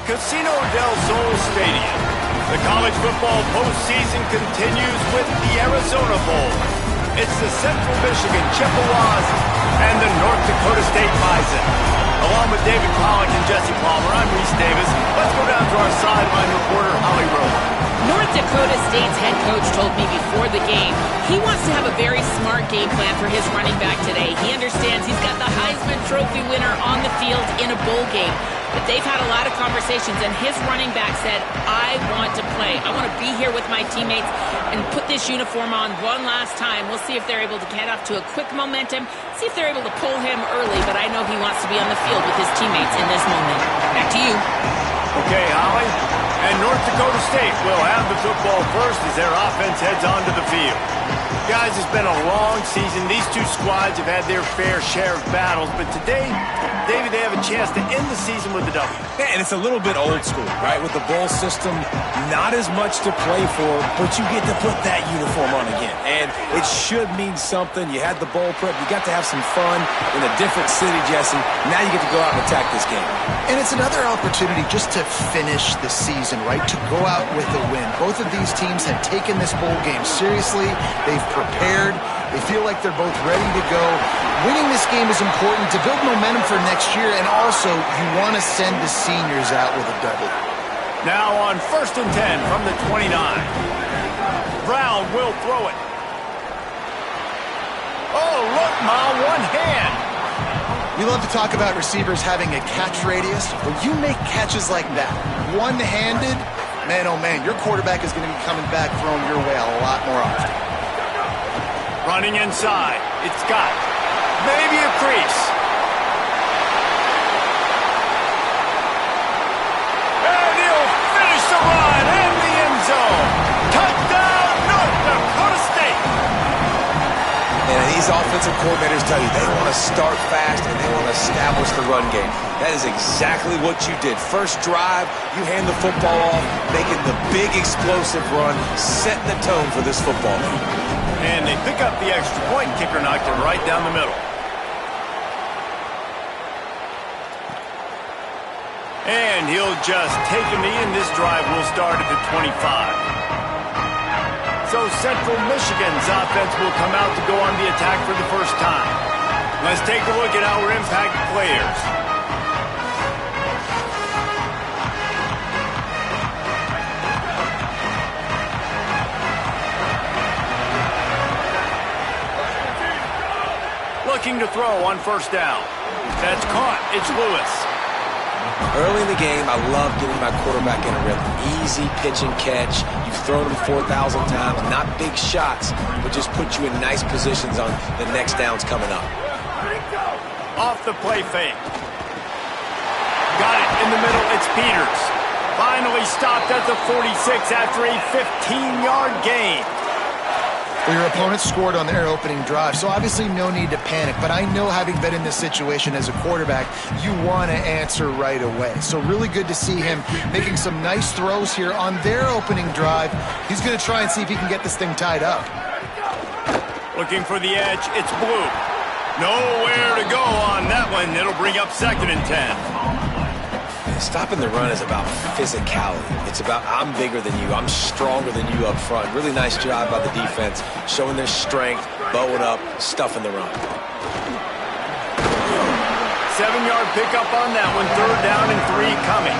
Casino del Sol Stadium. The college football postseason continues with the Arizona Bowl. It's the Central Michigan Chippewas and the North Dakota State Bison. Along with David Pollack and Jesse Palmer, I'm Reese Davis. Let's go down to our sideline reporter, Holly Rowe. North Dakota State's head coach told me before the game he wants to have a very smart game plan for his running back today. He understands he's got the Heisman Trophy winner on the field in a bowl game. But they've had a lot of conversations, and his running back said, I want to play. I want to be here with my teammates and put this uniform on one last time. We'll see if they're able to get off to a quick momentum, see if they're able to pull him early, but I know he wants to be on the field with his teammates in this moment. Back to you. Okay, Holly. And North Dakota State will have the football first as their offense heads onto the field. Guys, it's been a long season. These two squads have had their fair share of battles, but today, David, they have a chance to end the season with a W. Yeah, and it's a little bit old school, right? With the bowl system, not as much to play for, but you get to put that uniform on again. And it should mean something. You had the bowl prep. You got to have some fun in a different city, Jesse. Now you get to go out and attack this game. And it's another opportunity just to finish the season, right? To go out with a win. Both of these teams have taken this bowl game seriously. They've prepared. They feel like they're both ready to go. Winning this game is important to build momentum for next year, and also you want to send the seniors out with a W. Now on 1st and 10 from the 29. Brown will throw it. Oh, look, Ma, one hand. We love to talk about receivers having a catch radius. When you make catches like that, one-handed, man, oh man, your quarterback is going to be coming back throwing your way a lot more often. Running inside. It's got maybe a crease. And he'll finish the run in the end zone. Touchdown, North Dakota State. And these offensive coordinators tell you they want to start fast and they want to establish the run game. That is exactly what you did. First drive, you hand the football off, making the big explosive run, setting the tone for this football game. And they pick up the extra point. Kicker knocked it right down the middle. And he'll just take a knee, and this drive will start at the 25. So Central Michigan's offense will come out to go on the attack for the first time. Let's take a look at our impact players. Looking to throw on 1st down. That's caught. It's Lewis. Early in the game, I love getting my quarterback in a rhythm. Easy pitch and catch. You've thrown him 4,000 times. Not big shots, but just put you in nice positions on the next downs coming up. Off the play fake. Got it in the middle. It's Peters. Finally stopped at the 46 after a 15-yard gain. Well, your opponent scored on their opening drive, so obviously no need to panic. But I know, having been in this situation as a quarterback, you want to answer right away. So really good to see him making some nice throws here on their opening drive. He's going to try and see if he can get this thing tied up. Looking for the edge. It's Blue. Nowhere to go on that one. It'll bring up 2nd and 10. Stopping the run is about physicality. It's about I'm bigger than you. I'm stronger than you up front. Really nice job by the defense, showing their strength, bowing up, stuffing the run. 7-yard pickup on that one. 3rd down and 3 coming.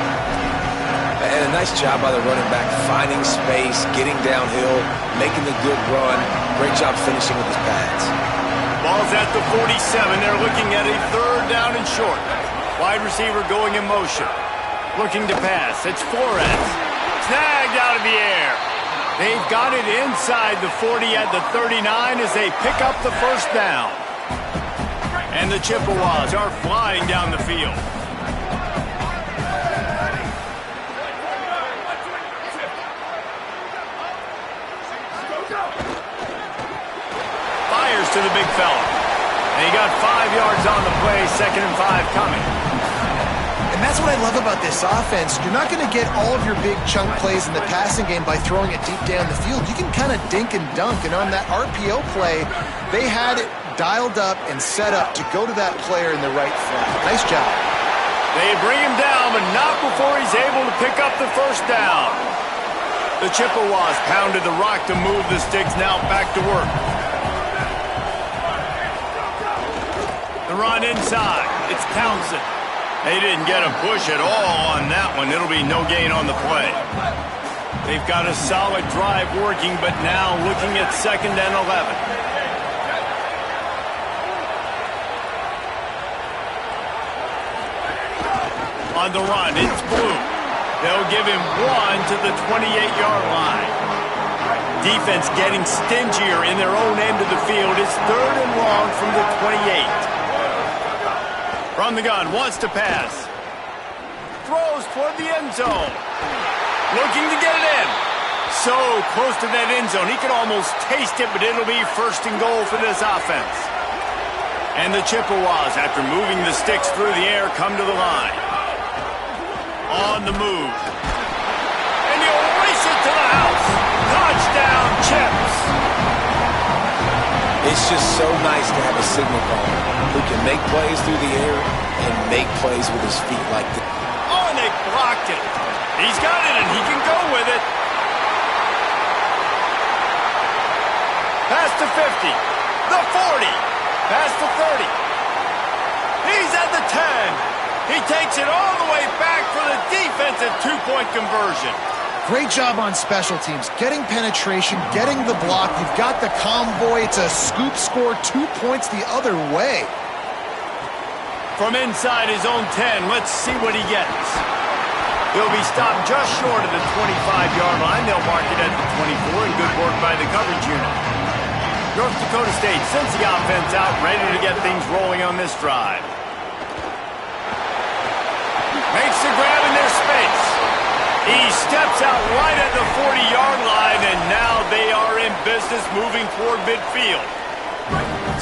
And a nice job by the running back, finding space, getting downhill, making the good run. Great job finishing with his pads. Ball's at the 47. They're looking at a 3rd down and short. Wide receiver going in motion. Looking to pass. It's Flores. Snagged out of the air. They've got it inside the 40 at the 39 as they pick up the 1st down. And the Chippewas are flying down the field. Fires to the big fella. And he got 5 yards on the play. 2nd and 5 coming. And that's what I love about this offense. You're not going to get all of your big chunk plays in the passing game by throwing it deep down the field. You can kind of dink and dunk. And on that RPO play, they had it dialed up and set up to go to that player in the right flat. Nice job. They bring him down, but not before he's able to pick up the first down. The Chippewas pounded the rock to move the sticks, now back to work. The run inside. It's Townsend. They didn't get a push at all on that one. It'll be no gain on the play. They've got a solid drive working, but now looking at 2nd and 11. On the run, it's Blue. They'll give him 1 to the 28-yard line. Defense getting stingier in their own end of the field. It's 3rd and long from the 28. From the gun, wants to pass. Throws toward the end zone. Looking to get it in. So close to that end zone. He could almost taste it, but it'll be 1st and goal for this offense. And the Chippewas, after moving the sticks through the air, come to the line. On the move. And you'll race it to the house. Touchdown, Chips. It's just so nice to have a signal caller who can make plays through the air and make plays with his feet like this. Oh, and they blocked it. He's got it, and he can go with it. Past the 50, the 40, past the 30. He's at the 10. He takes it all the way back for the defensive 2-point conversion. Great job on special teams, getting penetration, getting the block. You've got the convoy. It's a scoop score, 2 points the other way. From inside his own 10, let's see what he gets. He'll be stopped just short of the 25-yard line. They'll mark it at the 24, and good work by the coverage unit. North Dakota State sends the offense out, ready to get things rolling on this drive. Makes the grab in their space. He steps out right at the 40-yard line, and now they are in business moving toward midfield.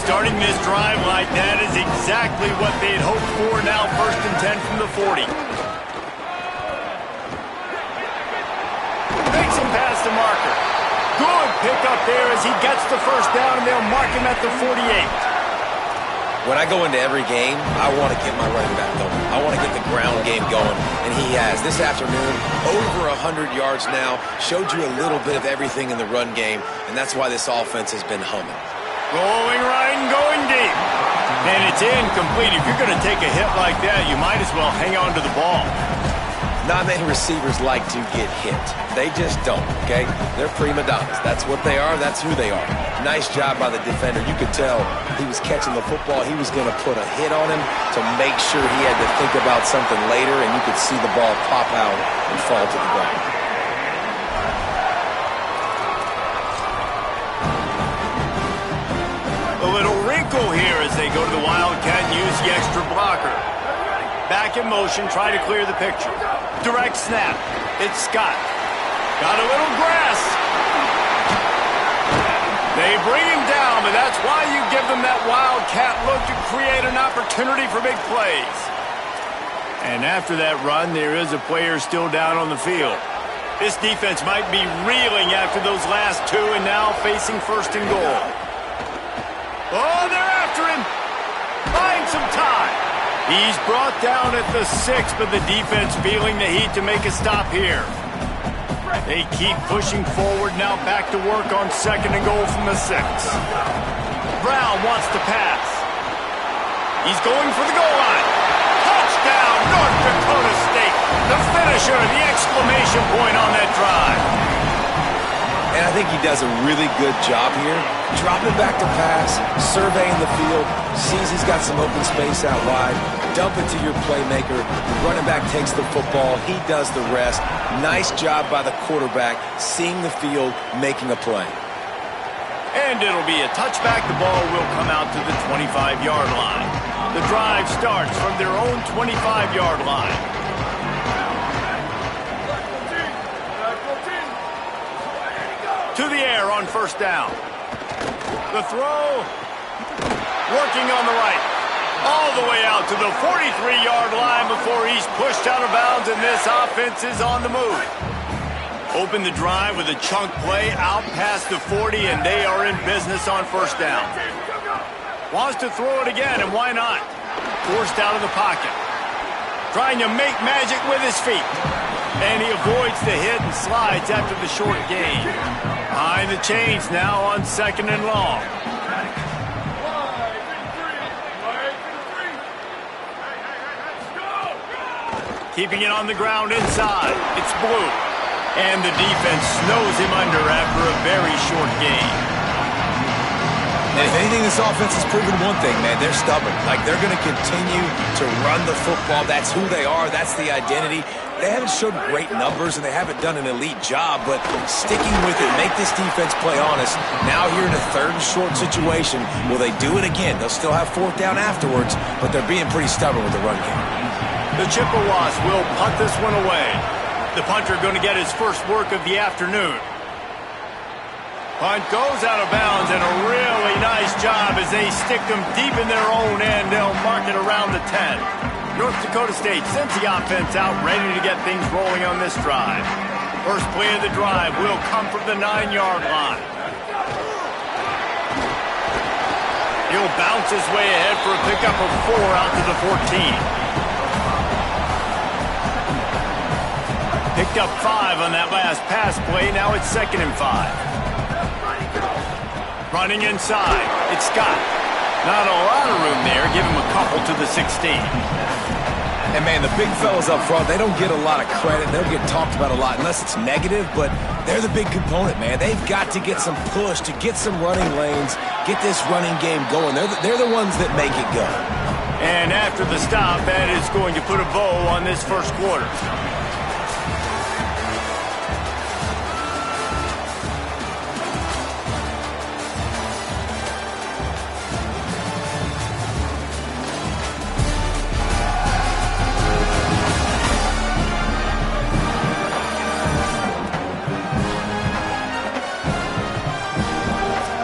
Starting this drive like that is exactly what they'd hoped for. Now 1st and 10 from the 40. Makes him past the marker. Good pickup there as he gets the first down, and they'll mark him at the 48. When I go into every game, I want to get my running back going. I want to get the ground game going, and he has. This afternoon, over 100 yards now, showed you a little bit of everything in the run game, and that's why this offense has been humming. Going right and going deep. And it's incomplete. If you're going to take a hit like that, you might as well hang on to the ball. Not many receivers like to get hit. They just don't, okay? They're prima donnas. That's what they are. That's who they are. Nice job by the defender. You could tell he was catching the football. He was going to put a hit on him to make sure he had to think about something later, and you could see the ball pop out and fall to the ground. A little wrinkle here as they go to the Wildcat and use the extra blocker. Back in motion, try to clear the picture. Direct snap. It's Scott. Got a little grass. They bring him down, but that's why you give them that Wildcat look to create an opportunity for big plays. And after that run, there is a player still down on the field. This defense might be reeling after those last two and now facing 1st and goal. Oh, they're after him. Buying some time. He's brought down at the 6, but the defense feeling the heat to make a stop here. They keep pushing forward, now back to work on 2nd and goal from the 6. Brown wants to pass. He's going for the goal line. Touchdown, North Dakota State. The finisher, the exclamation point on that drive. And I think he does a really good job here. Dropping back to pass, surveying the field, sees he's got some open space out wide, dump it to your playmaker. The running back takes the football. He does the rest. Nice job by the quarterback, seeing the field, making a play. And it'll be a touchback. The ball will come out to the 25-yard line. The drive starts from their own 25-yard line. To the air on 1st down. The throw. Working on the right. All the way out to the 43-yard line before he's pushed out of bounds, and this offense is on the move. Open the drive with a chunk play out past the 40, and they are in business on 1st down. Wants to throw it again, and why not? Forced out of the pocket. trying to make magic with his feet. And he avoids the hit and slides after the short gain. Behind the chains now on 2nd and long. Keeping it on the ground inside. It's Blue. And the defense snows him under after a very short gain. And if anything, this offense has proven one thing, man. They're stubborn. Like, they're going to continue to run the football. That's who they are. That's the identity. They haven't showed great numbers, and they haven't done an elite job, but sticking with it, make this defense play honest. Now here in a 3rd and short situation, will they do it again? They'll still have 4th down afterwards, but they're being pretty stubborn with the run game. The Chippewas will punt this one away. The punter going to get his first work of the afternoon. Punt goes out of bounds, and a really nice job as they stick them deep in their own end. They'll mark it around the 10. North Dakota State sends the offense out, ready to get things rolling on this drive. First play of the drive will come from the 9-yard line. He'll bounce his way ahead for a pickup of 4 out to the 14. Picked up 5 on that last pass play. Now it's 2nd and 5. Running inside, it's Scott. Not a lot of room there. Give him a couple to the 16. And, man, the big fellas up front, they don't get a lot of credit. They don't get talked about a lot unless it's negative, but they're the big component, man. They've got to get some push, to get some running lanes, get this running game going. They're the ones that make it go. And after the stop, that is going to put a bow on this first quarter.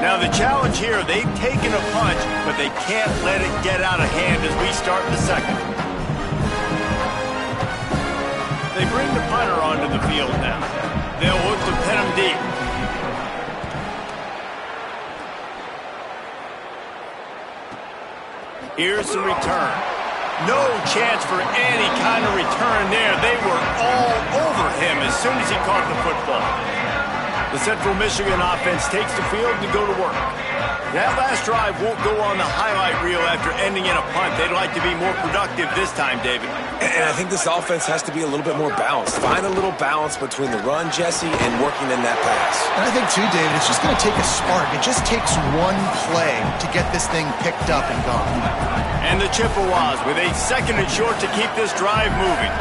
Now the challenge here, they've taken a punch, but they can't let it get out of hand as we start the 2nd. They bring the punter onto the field now. They'll look to pin him deep. Here's the return. No chance for any kind of return there. They were all over him as soon as he caught the football. The Central Michigan offense takes the field to go to work. That last drive won't go on the highlight reel after ending in a punt. They'd like to be more productive this time, David. And I think this offense has to be a little bit more balanced. Find a little balance between the run, Jesse, and working in that pass. And I think, too, David, it's just going to take a spark. It just takes one play to get this thing picked up and gone. And the Chippewas with a 2nd and short to keep this drive moving.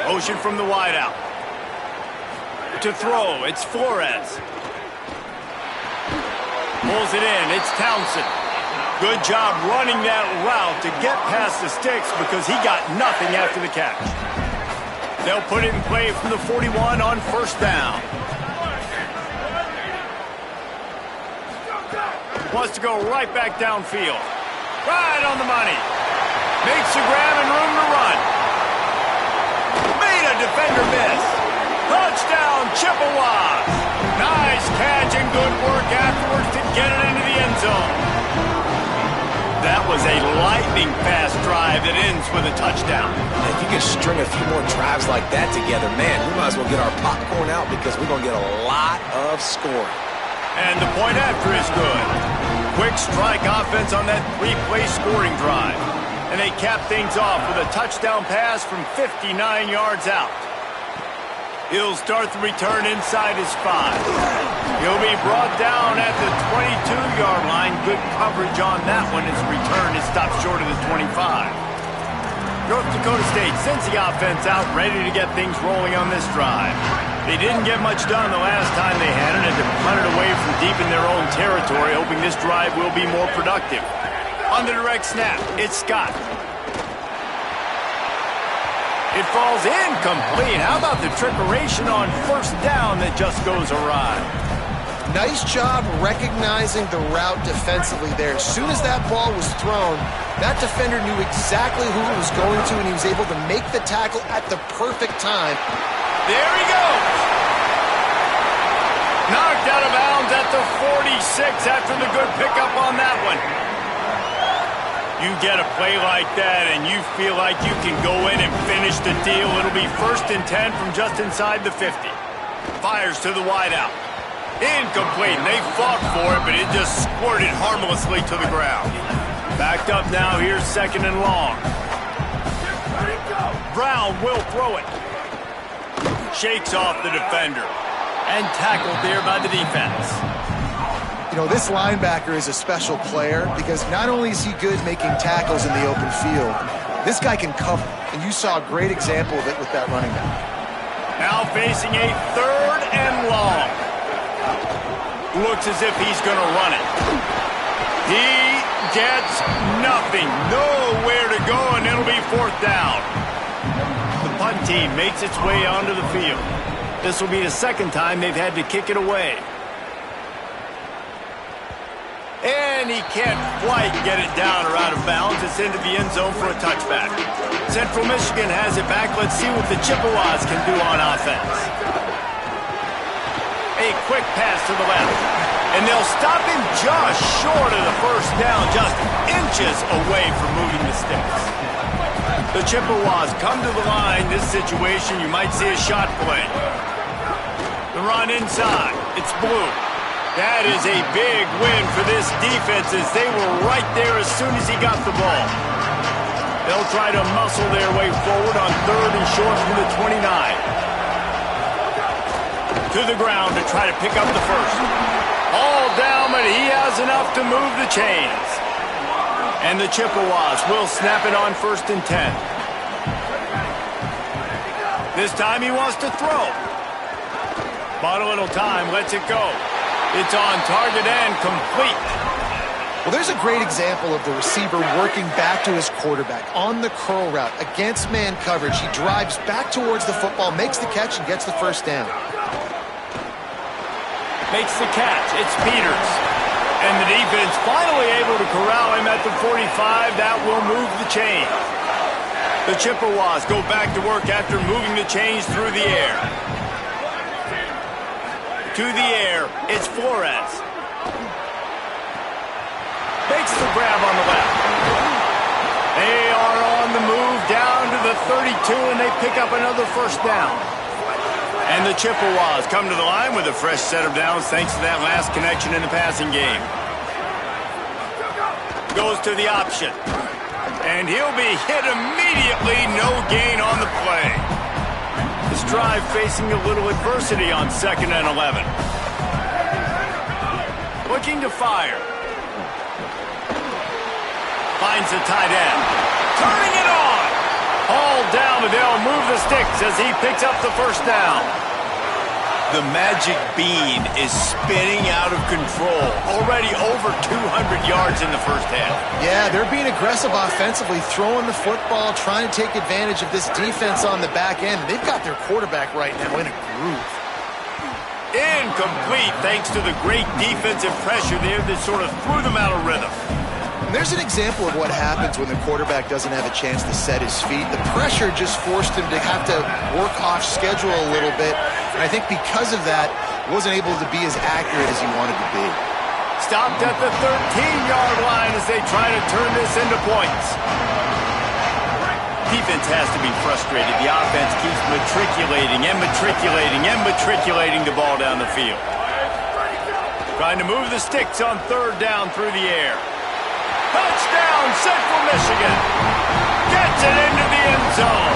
Motion from the wideout. To throw, it's Flores. Pulls it in, it's Townsend. Good job running that route to get past the sticks because he got nothing after the catch. They'll put it in play from the 41 on 1st down. Wants to go right back downfield. Right on the money. Makes the grab and room to run. Made a defender miss. Touchdown, Chippewas. Nice catch and good work afterwards to get it into the end zone. That was a lightning-fast drive that ends with a touchdown. If you can string a few more drives like that together, man, we might as well get our popcorn out because we're going to get a lot of scoring. And the point after is good. Quick strike offense on that 3-play scoring drive. And they cap things off with a touchdown pass from 59 yards out. He'll start the return inside his 5. He'll be brought down at the 22-yard line. Good coverage on that one. His return is stopped short of the 25. North Dakota State sends the offense out, ready to get things rolling on this drive. They didn't get much done the last time they had it, and to punt it away from deep in their own territory, hoping this drive will be more productive. On the direct snap, it's Scott. It falls incomplete. How about the trickeration on 1st down that just goes awry? Nice job recognizing the route defensively there. As soon as that ball was thrown, that defender knew exactly who it was going to, and he was able to make the tackle at the perfect time. There he goes. Knocked out of bounds at the 46 after the good pickup on that one. You get a play like that and you feel like you can go in and finish the deal. It'll be 1st and 10 from just inside the 50. Fires to the wideout. Incomplete. They fought for it, but it just squirted harmlessly to the ground. Backed up now. Here's 2nd and long. Brown will throw it. Shakes off the defender. And tackled there by the defense. You know, this linebacker is a special player because not only is he good making tackles in the open field, this guy can cover. And you saw a great example of it with that running back. Now facing a 3rd and long. Looks as if he's going to run it. He gets nothing. Nowhere to go, and it'll be 4th down. The punt team makes its way onto the field. This will be the 2nd time they've had to kick it away. And he can't quite get it down or out of bounds. It's into the end zone for a touchback. Central Michigan has it back. Let's see what the Chippewas can do on offense. A quick pass to the left. And they'll stop him just short of the 1st down, just inches away from moving the sticks. The Chippewas come to the line. This situation, you might see a shot play. The run inside. It's Blue. That is a big win for this defense as they were right there as soon as he got the ball. They'll try to muscle their way forward on 3rd and short from the 29. To the ground to try to pick up the 1st. All down, but he has enough to move the chains. And the Chippewas will snap it on 1st and 10. This time he wants to throw. Bought a little time, lets it go. It's on target and complete. Well, there's a great example of the receiver working back to his quarterback on the curl route against man coverage. He drives back towards the football, makes the catch, and gets the 1st down. Makes the catch. It's Peters. And the defense finally able to corral him at the 45. That will move the chains. The Chippewas go back to work after moving the chains through the air. To the air, it's Flores. Makes the grab on the left. They are on the move down to the 32, and they pick up another 1st down. And the Chippewas come to the line with a fresh set of downs thanks to that last connection in the passing game. Goes to the option. And he'll be hit immediately, no gain on the play. This drive facing a little adversity on 2nd and 11. Looking to fire. Finds the tight end. Turning it on. All down, but they'll move the sticks as he picks up the 1st down. The magic bean is spinning out of control. Already over 200 yards in the 1st half. Yeah, they're being aggressive offensively, throwing the football, trying to take advantage of this defense on the back end. They've got their quarterback right now in a groove. Incomplete thanks to the great defensive pressure there that sort of threw them out of rhythm. There's an example of what happens when the quarterback doesn't have a chance to set his feet. The pressure just forced him to have to work off schedule a little bit. And I think because of that, wasn't able to be as accurate as he wanted to be. Stopped at the 13-yard line as they try to turn this into points. Defense has to be frustrated. The offense keeps matriculating and matriculating and matriculating the ball down the field. Trying to move the sticks on 3rd down through the air. Touchdown, Central Michigan. Gets it into the end zone.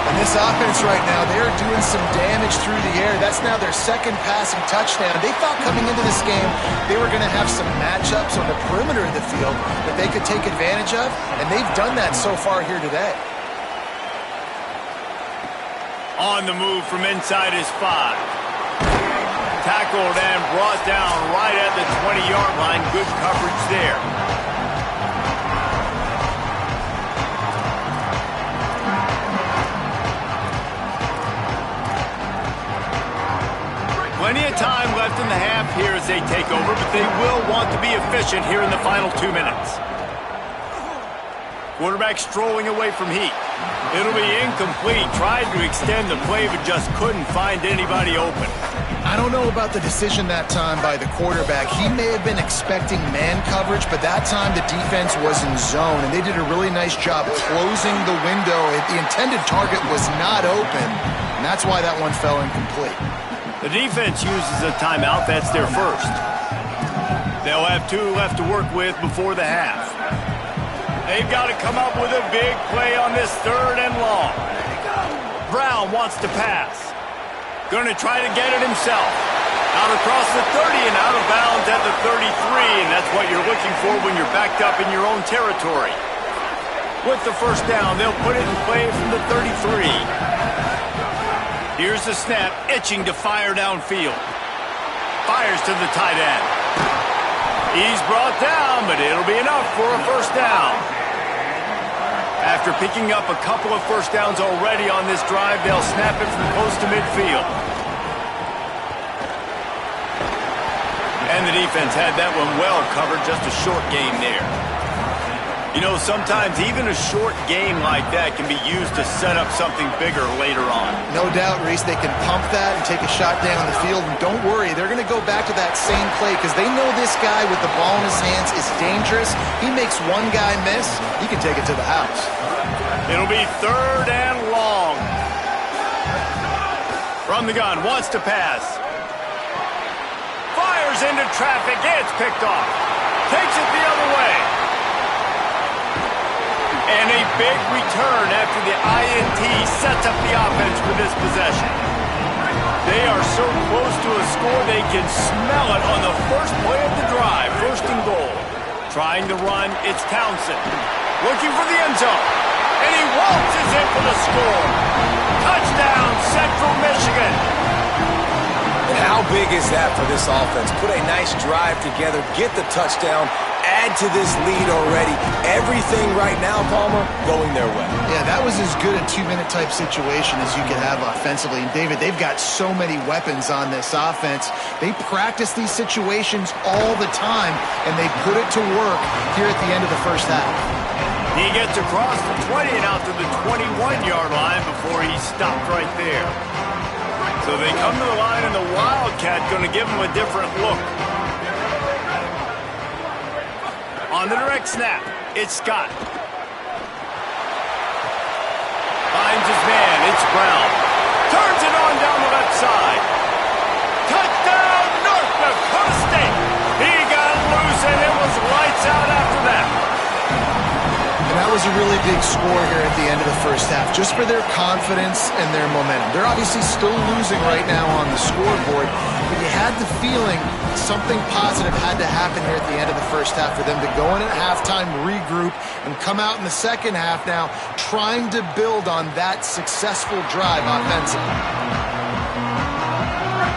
And this offense right now, they're doing some damage through the air. That's now their 2nd passing touchdown. They thought coming into this game they were going to have some matchups on the perimeter of the field that they could take advantage of, and they've done that so far here today. On the move from inside his 5. Tackled and brought down right at the 20-yard line. Good coverage there. Plenty of time left in the half here as they take over, but they will want to be efficient here in the final 2 minutes. Quarterback strolling away from Heat. It'll be incomplete. Tried to extend the play, but just couldn't find anybody open. I don't know about the decision that time by the quarterback. He may have been expecting man coverage, but that time the defense was in zone, and they did a really nice job closing the window. The intended target was not open, and that's why that one fell incomplete. The defense uses a timeout. That's their first. They'll have 2 left to work with before the half. They've got to come up with a big play on this 3rd and long. Brown wants to pass. Going to try to get it himself. Out across the 30 and out of bounds at the 33, and that's what you're looking for when you're backed up in your own territory. With the first down, they'll put it in play from the 33. Here's the snap, itching to fire downfield. Fires to the tight end. He's brought down, but it'll be enough for a first down. After picking up a couple of first downs already on this drive, they'll snap it from close to midfield. And the defense had that one well covered, just a short game there. You know, sometimes even a short game like that can be used to set up something bigger later on. No doubt, Reese, they can pump that and take a shot down the field. And don't worry, they're going to go back to that same play because they know this guy with the ball in his hands is dangerous. He makes one guy miss, he can take it to the house. It'll be 3rd and long. From the gun, wants to pass. Fires into traffic, it's picked off. Takes it the other way. And a big return after the INT sets up the offense for this possession. They are so close to a score they can smell it on the first play of the drive. 1st and goal. Trying to run, it's Townsend. Looking for the end zone. And he waltzes in for the score. Touchdown, Central Michigan. And how big is that for this offense? Put a nice drive together, get the touchdown, add to this lead already. Everything right now, Palmer, going their way. Yeah, that was as good a 2-minute type situation as you could have offensively. And David, they've got so many weapons on this offense. They practice these situations all the time, and they put it to work here at the end of the first half. He gets across the 20 and out to the 21-yard line before he's stopped right there. So they come to the line, and the Wildcat going to give him a different look. On the direct snap, it's Scott. Finds his man, it's Brown. Turns it on down the left side. Touchdown, North Dakota State. He got loose, and it was lights out after that. And that was a really big score here at the end of the first half, just for their confidence and their momentum. They're obviously still losing right now on the scoreboard, but you had the feeling something positive had to happen here at the end of the first half for them to go in at halftime, regroup, and come out in the second half now trying to build on that successful drive offensively.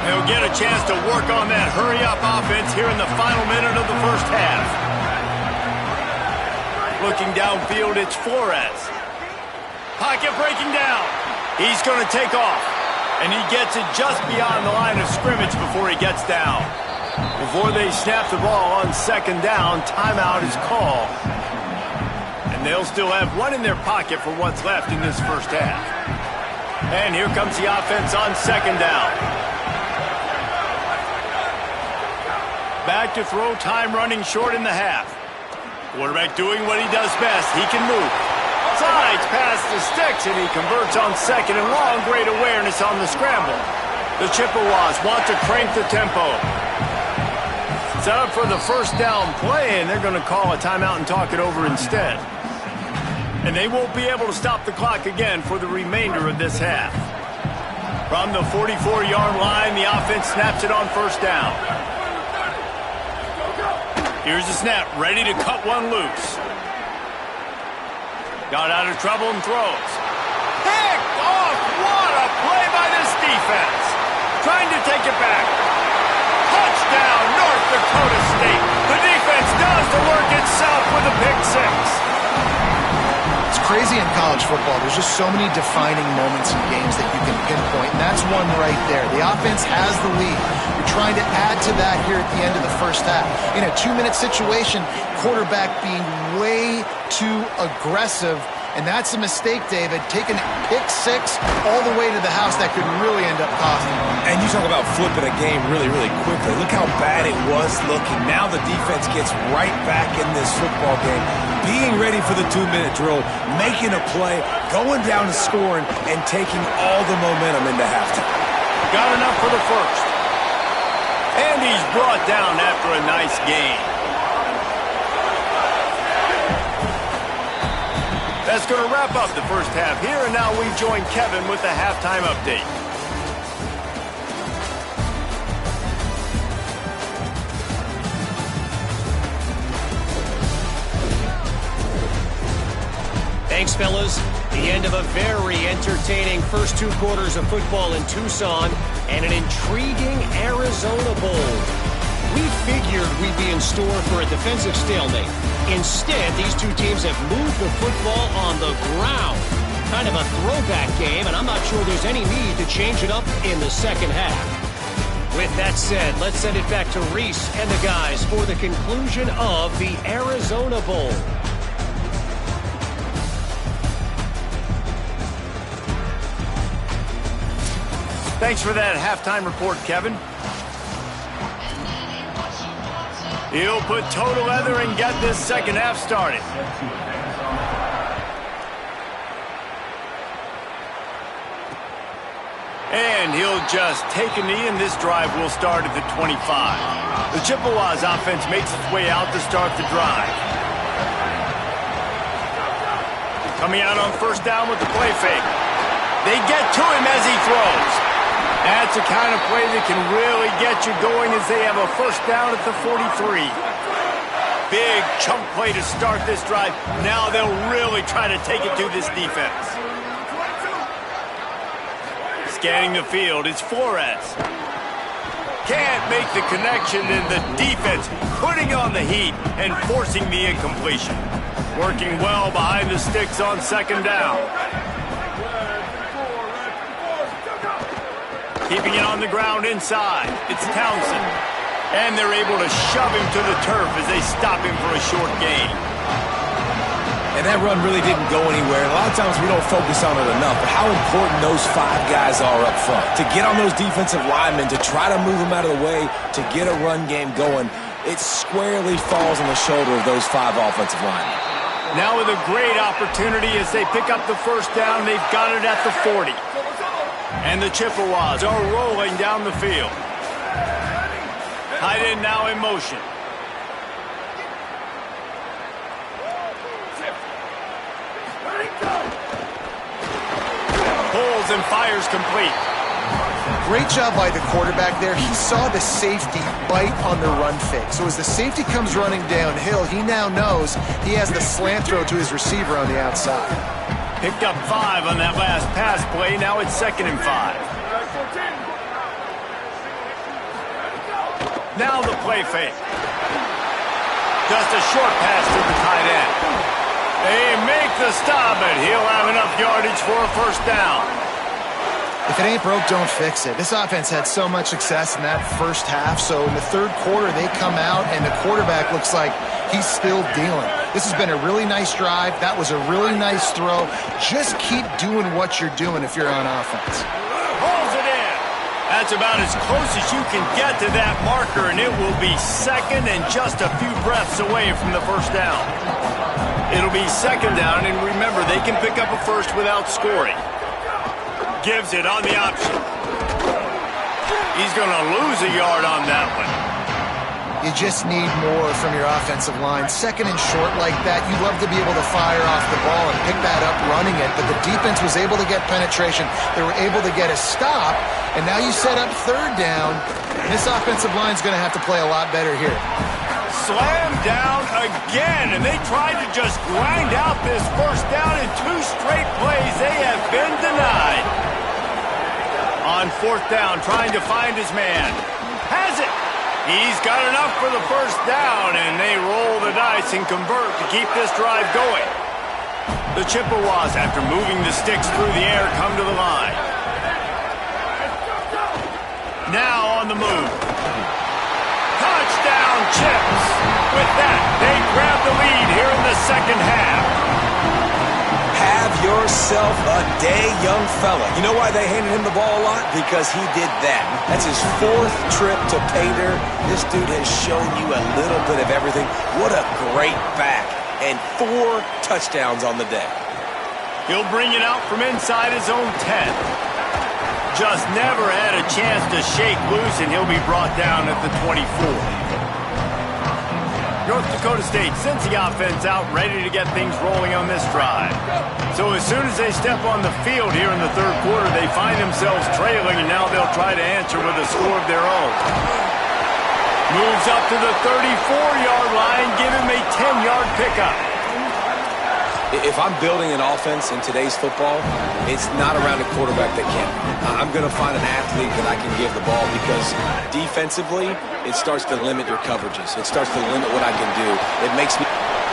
They'll get a chance to work on that hurry-up offense here in the final minute of the first half. Looking downfield, it's Flores. Pocket breaking down. He's going to take off. And he gets it just beyond the line of scrimmage before he gets down. Before they snap the ball on 2nd down, timeout is called. And they'll still have one in their pocket for what's left in this first half. And here comes the offense on 2nd down. Back to throw, time running short in the half. Quarterback doing what he does best. He can move. Slides past the sticks, and he converts on 2nd and long. Great awareness on the scramble. The Chippewas want to crank the tempo. Set up for the first down play, and they're going to call a timeout and talk it over instead. And they won't be able to stop the clock again for the remainder of this half. From the 44-yard line, the offense snaps it on 1st down. Here's the snap, ready to cut one loose. Got out of trouble and throws. Picked off! What a play by this defense. Trying to take it back. Touchdown, North Dakota State. The defense does the work itself with a pick 6. It's crazy in college football. There's just so many defining moments in games that you can pinpoint, and that's one right there. The offense has the lead. You're trying to add to that here at the end of the first half. In a 2-minute situation, quarterback being way too aggressive, And that's a mistake, David. Taking pick six all the way to the house, that could really end up costing them. And you talk about flipping a game really, really quickly. Look how bad it was looking. Now the defense gets right back in this football game, being ready for the 2-minute drill, making a play, going down and scoring, and taking all the momentum into halftime. Got enough for the first. And he's brought down after a nice gain. That's going to wrap up the first half here, and now we join Kevin with the halftime update. Thanks, fellas. The end of a very entertaining first 2 quarters of football in Tucson and an intriguing Arizona Bowl. We figured we'd be in store for a defensive stalemate. Instead, these two teams have moved the football on the ground. Kind of a throwback game, and I'm not sure there's any need to change it up in the second half. With that said, let's send it back to Reese and the guys for the conclusion of the Arizona Bowl. Thanks for that halftime report, Kevin. He'll put total leather and get this second half started. And he'll just take a knee, and this drive will start at the 25. The Chippewas offense makes its way out to start the drive. Coming out on first down with the play fake. They get to him as he throws. That's the kind of play that can really get you going as they have a first down at the 43. Big chunk play to start this drive. Now they'll really try to take it to this defense. Scanning the field, it's Flores. Can't make the connection, and the defense putting on the heat and forcing the incompletion. Working well behind the sticks on second down. Keeping it on the ground inside. It's Townsend. And they're able to shove him to the turf as they stop him for a short gain. And that run really didn't go anywhere. A lot of times we don't focus on it enough, but how important those 5 guys are up front. To get on those defensive linemen, to try to move them out of the way, to get a run game going, it squarely falls on the shoulder of those 5 offensive linemen. Now with a great opportunity as they pick up the first down, they've got it at the 40. And the Chippewas are rolling down the field. Tight end now in motion. Pulls and fires complete. Great job by the quarterback there. He saw the safety bite on the run fake. So as the safety comes running downhill, he now knows he has the slant throw to his receiver on the outside. Picked up 5 on that last pass play. Now it's 2nd and 5. Now the play fake. Just a short pass to the tight end. They make the stop, but he'll have enough yardage for a first down. If it ain't broke, don't fix it. This offense had so much success in that first half, so in the third quarter they come out and the quarterback looks like he's still dealing. This has been a really nice drive. That was a really nice throw. Just keep doing what you're doing if you're on offense. Pulls it in. That's about as close as you can get to that marker, and it will be second and just a few breaths away from the first down. It'll be second down, and remember, they can pick up a first without scoring. Gives it on the option. He's going to lose a yard on that one. You just need more from your offensive line. Second and short like that, you'd love to be able to fire off the ball and pick that up running it, but the defense was able to get penetration. They were able to get a stop, and now you set up third down. This offensive line's going to have to play a lot better here. Slam down again, and they tried to just grind out this first down in 2 straight plays. They have been denied. On fourth down, trying to find his man. Has it. He's got enough for the first down, and they roll the dice and convert to keep this drive going. The Chippewas, after moving the sticks through the air, come to the line. Now on the move. Touchdown, Chips. With that, they grab the lead here in the second half. Have yourself a day, young fella. You know why they handed him the ball a lot? Because he did that. That's his 4th trip to pay dirt. This dude has shown you a little bit of everything. What a great back. And 4 touchdowns on the day. He'll bring it out from inside his own 10. Just never had a chance to shake loose, and he'll be brought down at the 24. North Dakota State sends the offense out, ready to get things rolling on this drive. So as soon as they step on the field here in the 3rd quarter, they find themselves trailing, and now they'll try to answer with a score of their own. Moves up to the 34-yard line, give him a 10-yard pickup. If I'm building an offense in today's football, it's not around a quarterback that can. I'm going to find an athlete that I can give the ball because defensively, it starts to limit your coverages. It starts to limit what I can do. It makes me...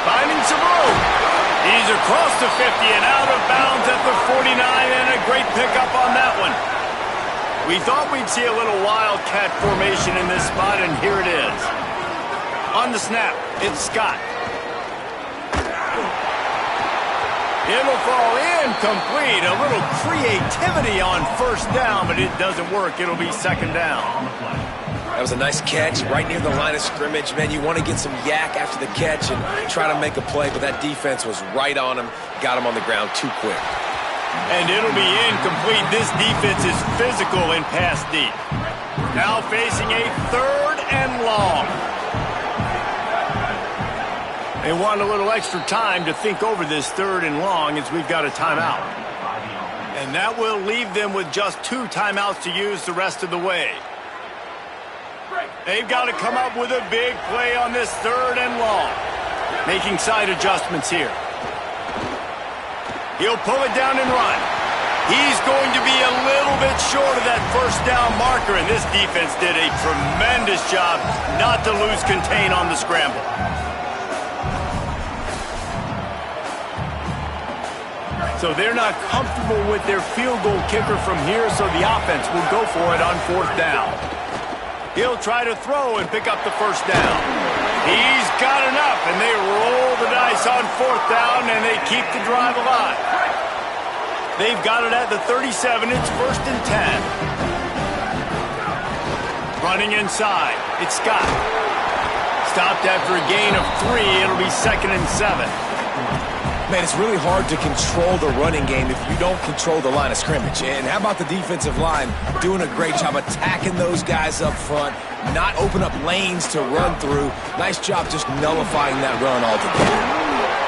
Finding some room. He's across the 50 and out of bounds at the 49, and a great pickup on that one. We thought we'd see a little wildcat formation in this spot, and here it is. On the snap, it's Scott. It'll fall incomplete. A little creativity on 1st down, but it doesn't work. It'll be 2nd down. That was a nice catch right near the line of scrimmage. Man, you want to get some yak after the catch and try to make a play, but that defense was right on him, got him on the ground too quick. And it'll be incomplete. This defense is physical in pass deep. Now facing a 3rd and long. They want a little extra time to think over this 3rd and long as we've got a timeout. And that will leave them with just 2 timeouts to use the rest of the way. They've got to come up with a big play on this 3rd and long. Making side adjustments here. He'll pull it down and run. He's going to be a little bit short of that 1st down marker, and this defense did a tremendous job not to lose contain on the scramble. So they're not comfortable with their field goal kicker from here, so the offense will go for it on 4th down. He'll try to throw and pick up the 1st down. He's got enough, and they roll the dice on 4th down, and they keep the drive alive. They've got it at the 37. It's 1st and 10. Running inside. It's Scott. Stopped after a gain of 3. It'll be 2nd and 7. Man, it's really hard to control the running game if you don't control the line of scrimmage. And how about the defensive line doing a great job attacking those guys up front, not open up lanes to run through. Nice job just nullifying that run altogether.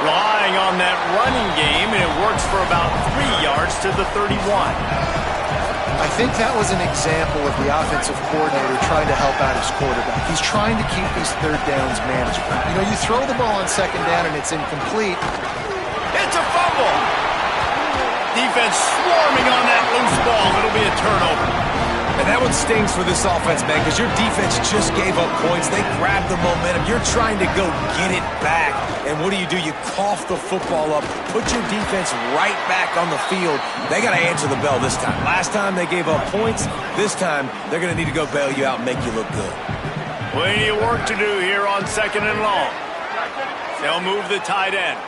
Relying on that running game, and it works for about 3 yards to the 31. I think that was an example of the offensive coordinator trying to help out his quarterback. He's trying to keep these 3rd downs manageable. You know, you throw the ball on 2nd down and it's incomplete. It's a fumble. Defense swarming on that loose ball. It'll be a turnover. And that one stings for this offense, man, because your defense just gave up points. They grabbed the momentum. You're trying to go get it back. And what do? You cough the football up, put your defense right back on the field. They got to answer the bell this time. Last time they gave up points. This time they're going to need to go bail you out and make you look good. Plenty of work to do here on 2nd and long. They'll move the tight end.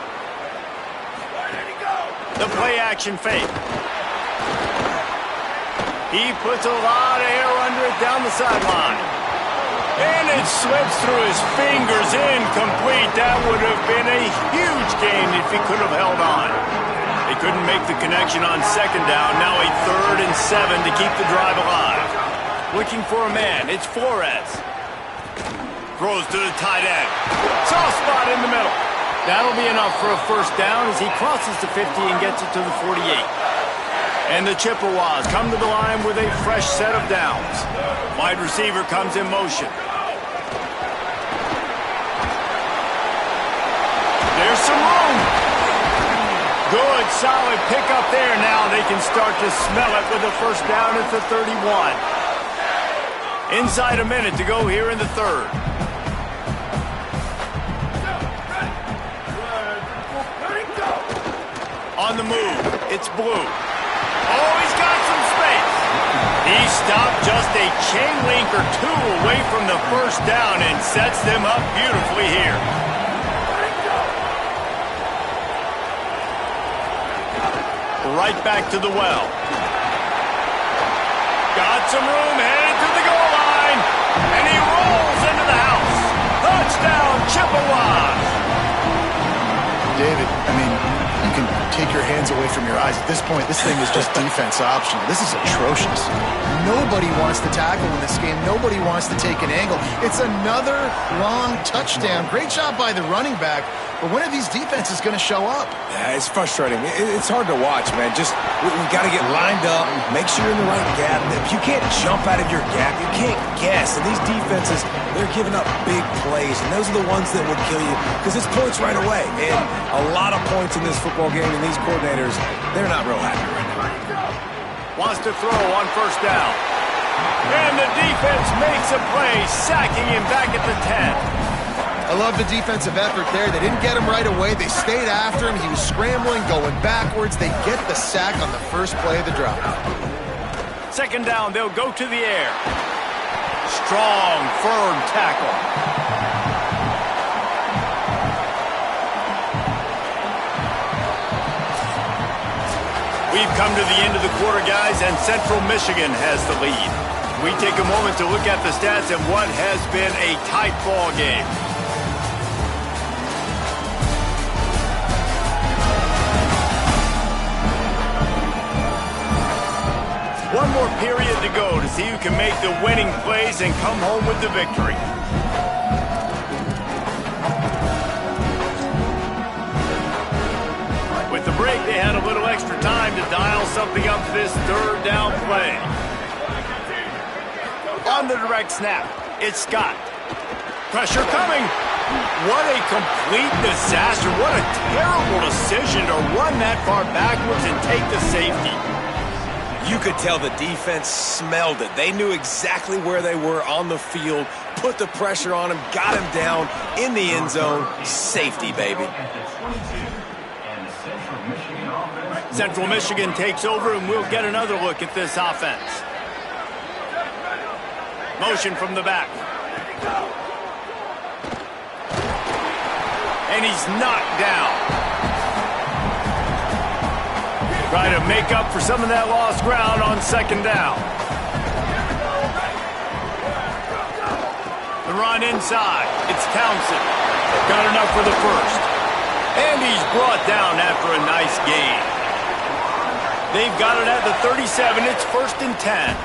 The play-action fake. He puts a lot of air under it down the sideline. And it slips through his fingers, incomplete. That would have been a huge gain if he could have held on. They couldn't make the connection on 2nd down. Now a 3rd and 7 to keep the drive alive. Looking for a man. It's Flores. Throws to the tight end. Soft spot in the middle. That'll be enough for a 1st down as he crosses the 50 and gets it to the 48. And the Chippewas come to the line with a fresh set of downs. Wide receiver comes in motion. There's some room. Good, solid pickup there. Now they can start to smell it with a 1st down at the 31. Inside a minute to go here in the 3rd. On the move, it's Blue. Oh, he's got some space. He stopped just a chain link or 2 away from the 1st down and sets them up beautifully here. right back to the well. Got some room, headed to the goal line, and he rolls into the house. Touchdown, Chippewas! David, I mean, you can take your hands away from your eyes. At this point, this thing is just defense optional. This is atrocious. Nobody wants to tackle in this game. Nobody wants to take an angle. It's another long touchdown. Great job by the running back. But when are these defenses going to show up? Yeah, it's frustrating. It's hard to watch, man. Just, we've got to get lined up, make sure you're in the right gap. If you can't jump out of your gap, you can't guess. And these defenses, they're giving up big plays, and those are the ones that will kill you because it's points right away. And a lot of points in this football game, and these coordinators, they're not real happy right now. Wants to throw on first down. And the defense makes a play, sacking him back at the 10. I love the defensive effort there. They didn't get him right away. They stayed after him. He was scrambling, going backwards. They get the sack on the first play of the drive. Second down, they'll go to the air. Strong, firm tackle. We've come to the end of the quarter, guys, and Central Michigan has the lead. We take a moment to look at the stats and what has been a tight ball game. One more period to go to see who can make the winning plays and come home with the victory. With the break, they had a little extra time to dial something up for this third down play. On the direct snap, it's Scott. Pressure coming. What a complete disaster. What a terrible decision to run that far backwards and take the safety. You could tell the defense smelled it. They knew exactly where they were on the field, put the pressure on him, got him down in the end zone. Safety, baby. Central Michigan takes over, and we'll get another look at this offense. Motion from the back. And he's knocked down. Try to make up for some of that lost ground on second down. The run inside. It's Townsend. Got enough for the first. And he's brought down after a nice gain. They've got it at the 37. It's 1st and 10.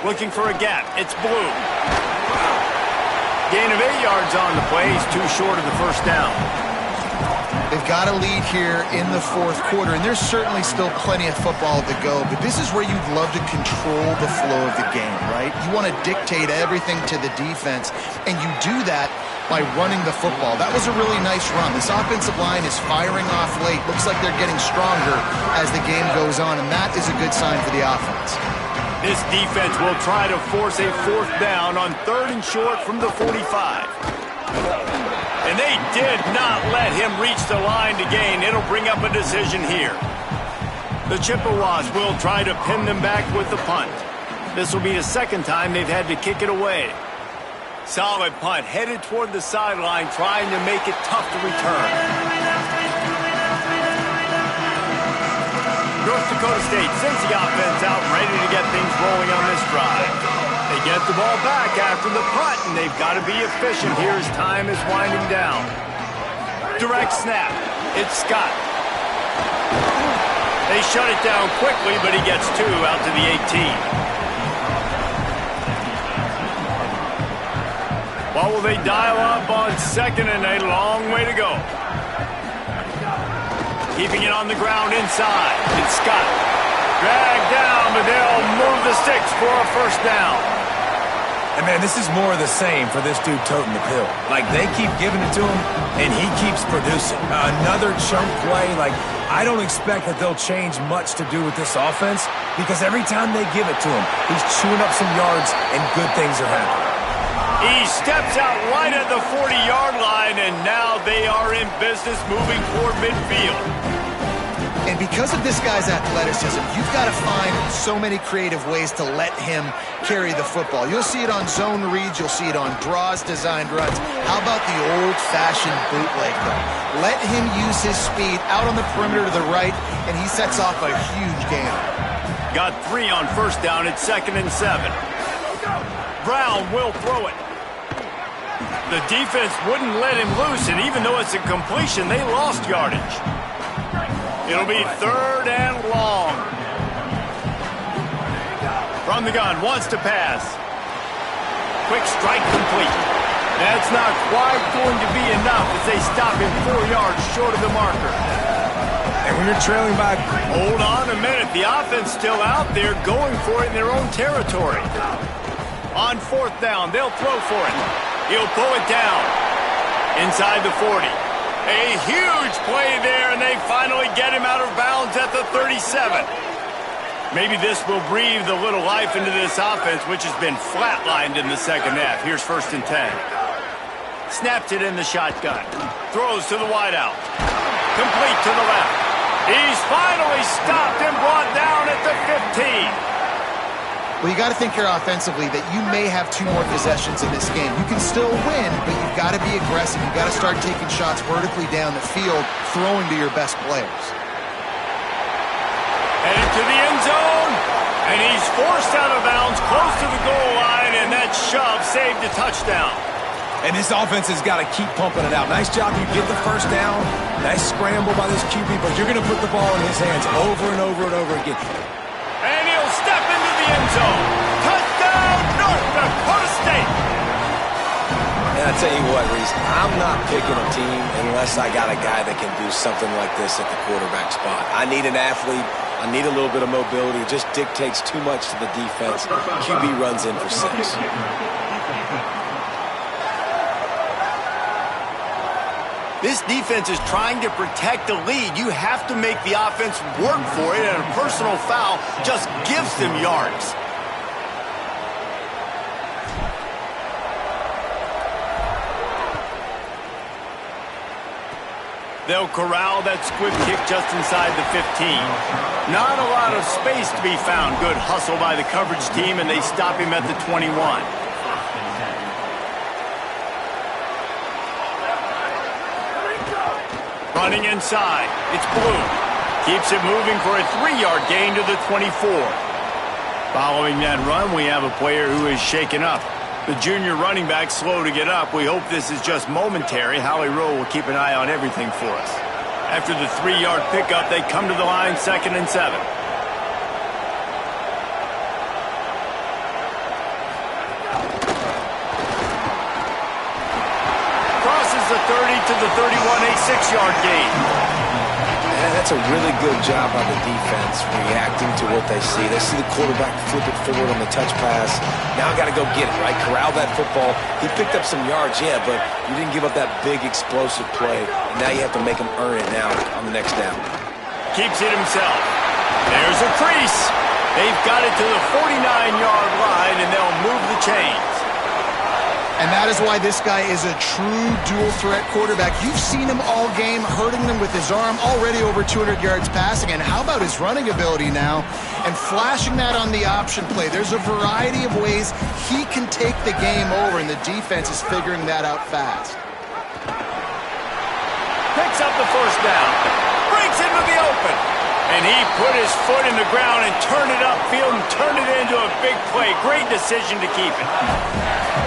Looking for a gap. It's Blue. Gain of 8 yards on the play. He's too short of the first down. They've got a lead here in the fourth quarter, and there's certainly still plenty of football to go, but this is where you'd love to control the flow of the game, right? You want to dictate everything to the defense, and you do that by running the football. That was a really nice run. This offensive line is firing off late. Looks like they're getting stronger as the game goes on, and that is a good sign for the offense. This defense will try to force a fourth down on 3rd and short from the 45. And they did not let him reach the line to gain. It'll bring up a decision here. The Chippewas will try to pin them back with the punt. This will be the second time they've had to kick it away. Solid punt, headed toward the sideline, trying to make it tough to return. North Dakota State sends the offense out, ready to get things rolling on this drive. They get the ball back after the punt, and they've got to be efficient here as time is winding down. Direct snap. It's Scott. They shut it down quickly, but he gets 2 out to the 18. What will they dial up on 2nd and a long way to go? Keeping it on the ground inside. It's Scott. Dragged down, but they'll move the sticks for a first down. And, man, this is more of the same for this dude toting the pill. Like, they keep giving it to him, and he keeps producing. Another chunk play. Like, I don't expect that they'll change much to do with this offense because every time they give it to him, he's chewing up some yards, and good things are happening. He steps out right at the 40-yard line, and now they are in business moving toward midfield. And because of this guy's athleticism, you've got to find so many creative ways to let him carry the football. You'll see it on zone reads. You'll see it on draws, designed runs. How about the old-fashioned bootleg, though? Let him use his speed out on the perimeter to the right, and he sets off a huge gain. Got 3 on first down at 2nd and 7. Brown will throw it. The defense wouldn't let him loose, and even though it's a completion, they lost yardage. It'll be 3rd and long. From the gun, wants to pass. Quick strike complete. That's not quite going to be enough as they stop him 4 yards short of the marker. And when you're trailing by... Hold on a minute. The offense still out there going for it in their own territory. On 4th down, they'll throw for it. He'll pull it down. Inside the 40. A huge play there, and they finally get him out of bounds at the 37. Maybe this will breathe a little life into this offense, which has been flatlined in the second half. Here's 1st and 10. Snaps it in the shotgun. Throws to the wideout. Complete to the left. He's finally stopped and brought down at the 15. Well, you got to think here offensively that you may have 2 more possessions in this game. You can still win, but you've got to be aggressive. You've got to start taking shots vertically down the field, throwing to your best players. Headed to the end zone, and he's forced out of bounds close to the goal line, and that shove saved a touchdown. And this offense has got to keep pumping it out. Nice job. You get the first down. Nice scramble by this QB, but you're going to put the ball in his hands over and over and over again. And he'll step into the end zone. Touchdown, North Dakota State. And I tell you what, Reese, I'm not picking a team unless I got a guy that can do something like this at the quarterback spot. I need an athlete. I need a little bit of mobility. It just dictates too much to the defense. QB runs in for 6. This defense is trying to protect the lead. You have to make the offense work for it, and a personal foul just gives them yards. They'll corral that squib kick just inside the 15. Not a lot of space to be found. Good hustle by the coverage team, and they stop him at the 21. Running inside. It's Blue. Keeps it moving for a 3-yard gain to the 24. Following that run, we have a player who is shaken up. The junior running back slow to get up. We hope this is just momentary. Howie Rowe will keep an eye on everything for us. After the 3-yard pickup, they come to the line 2nd and 7. Crosses the 30 to the 31, a 6-yard gain. And that's a really good job by the defense reacting to what they see. They see the quarterback flip it forward on the touch pass. Now I got to go get it, right? Corral that football. He picked up some yards, yeah, but you didn't give up that big explosive play. And now you have to make him earn it now on the next down. Keeps it himself. There's a crease. They've got it to the 49-yard line, and they'll move the chains. And that is why this guy is a true dual-threat quarterback. You've seen him all game, hurting them with his arm, already over 200 yards passing. And how about his running ability now? And flashing that on the option play. There's a variety of ways he can take the game over, and the defense is figuring that out fast. Picks up the first down. Breaks into the open. And he put his foot in the ground and turned it upfield and turned it into a big play. Great decision to keep it.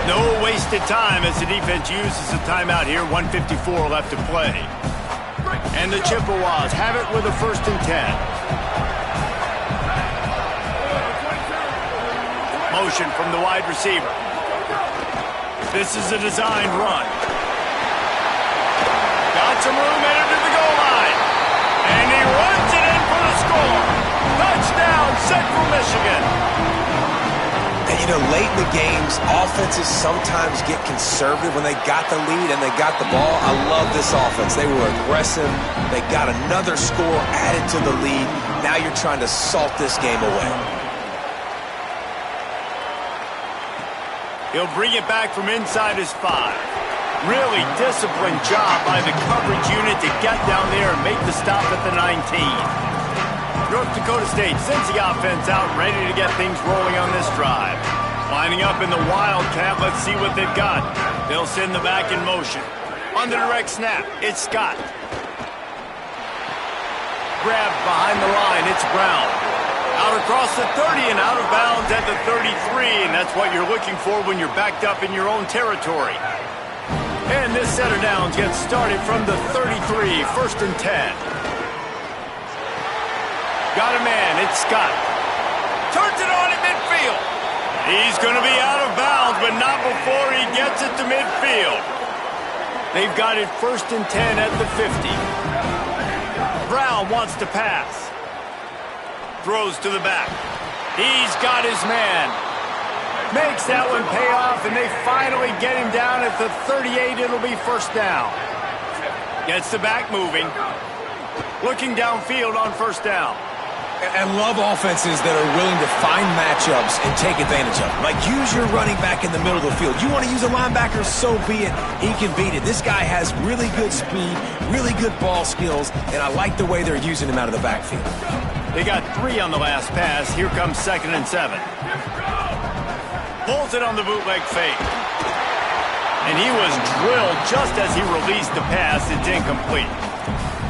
No wasted time as the defense uses the timeout here. 1:54 left to play. And the Chippewas have it with a 1st and 10. Motion from the wide receiver. This is a designed run. Got some room headed to the goal line. And he runs it in for the score. Touchdown, Central Michigan. And, you know, late in the games, offenses sometimes get conservative when they got the lead and they got the ball. I love this offense. They were aggressive. They got another score added to the lead. Now you're trying to salt this game away. He'll bring it back from inside his 5. Really disciplined job by the coverage unit to get down there and make the stop at the 19. North Dakota State sends the offense out, ready to get things rolling on this drive. Lining up in the Wildcat, let's see what they've got. They'll send the back in motion. On the direct snap, it's Scott. Grabbed behind the line, it's Brown. Out across the 30 and out of bounds at the 33, and that's what you're looking for when you're backed up in your own territory. And this set of downs gets started from the 33, 1st and 10. Got a man, it's Scott. Turns it on at midfield. He's going to be out of bounds, but not before he gets it to midfield. They've got it 1st and 10 at the 50. Brown wants to pass. Throws to the back. He's got his man. Makes that one pay off, and they finally get him down at the 38. It'll be 1st down. Gets the back moving. Looking downfield on 1st down. And love offenses that are willing to find matchups and take advantage of them. Like, use your running back in the middle of the field. You want to use a linebacker, so be it. He can beat it. This guy has really good speed, really good ball skills, and I like the way they're using him out of the backfield. They got 3 on the last pass. Here comes 2nd and 7. Pulls it on the bootleg fake. And he was drilled just as he released the pass. It's incomplete.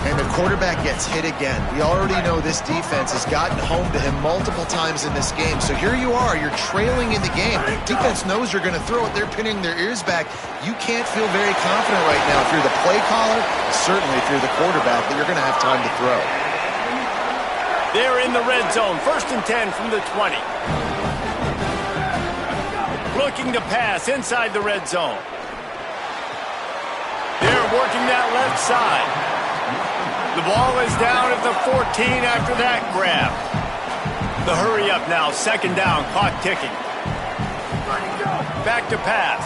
And the quarterback gets hit again. We already know this defense has gotten home to him multiple times in this game. So here you are, you're trailing in the game. Defense knows you're going to throw it. They're pinning their ears back. You can't feel very confident right now if you're the play caller, certainly if you're the quarterback, that you're going to have time to throw. They're in the red zone. 1st and 10 from the 20. Looking to pass inside the red zone. They're working that left side. The ball is down at the 14 after that grab. The hurry up now, 2nd down, clock ticking. Back to pass.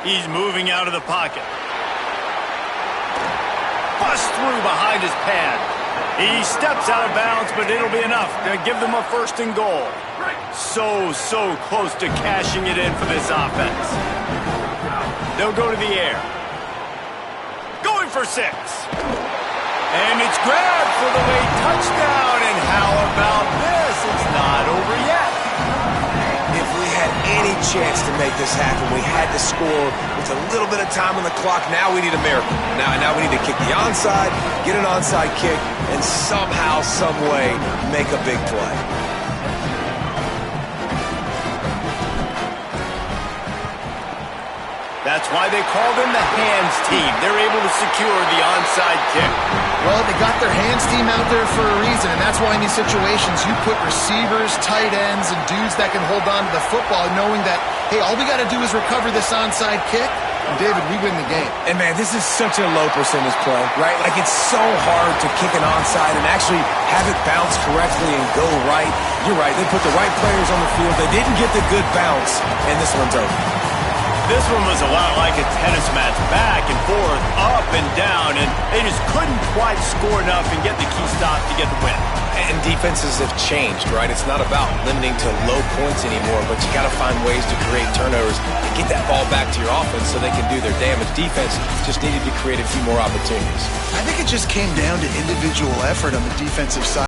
He's moving out of the pocket. Bust through behind his pad. He steps out of bounds, but it'll be enough to give them a 1st and goal. So close to cashing it in for this offense. They'll go to the air. Going for 6. And it's grabbed for the late touchdown. And how about this? It's not over yet. If we had any chance to make this happen, we had to score with a little bit of time on the clock. Now we need a miracle. Now we need to kick the onside, get an onside kick, and somehow, some way, make a big play. That's why they call them the hands team. They're able to secure the onside kick. Well, they got their hands team out there for a reason, and that's why in these situations you put receivers, tight ends, and dudes that can hold on to the football, knowing that, hey, all we got to do is recover this onside kick, and David, we win the game. And man, this is such a low percentage play, right? Like, it's so hard to kick an onside and actually have it bounce correctly and go right. You're right, they put the right players on the field. They didn't get the good bounce, and this one's over. This one was a lot like a tennis match, back and forth, up and down, and they just couldn't quite score enough and get the key stop to get the win. And defenses have changed, right? It's not about limiting to low points anymore, but you got to find ways to create turnovers and get that ball back to your offense so they can do their damage. Defense just needed to create a few more opportunities. I think it just came down to individual effort on the defensive side.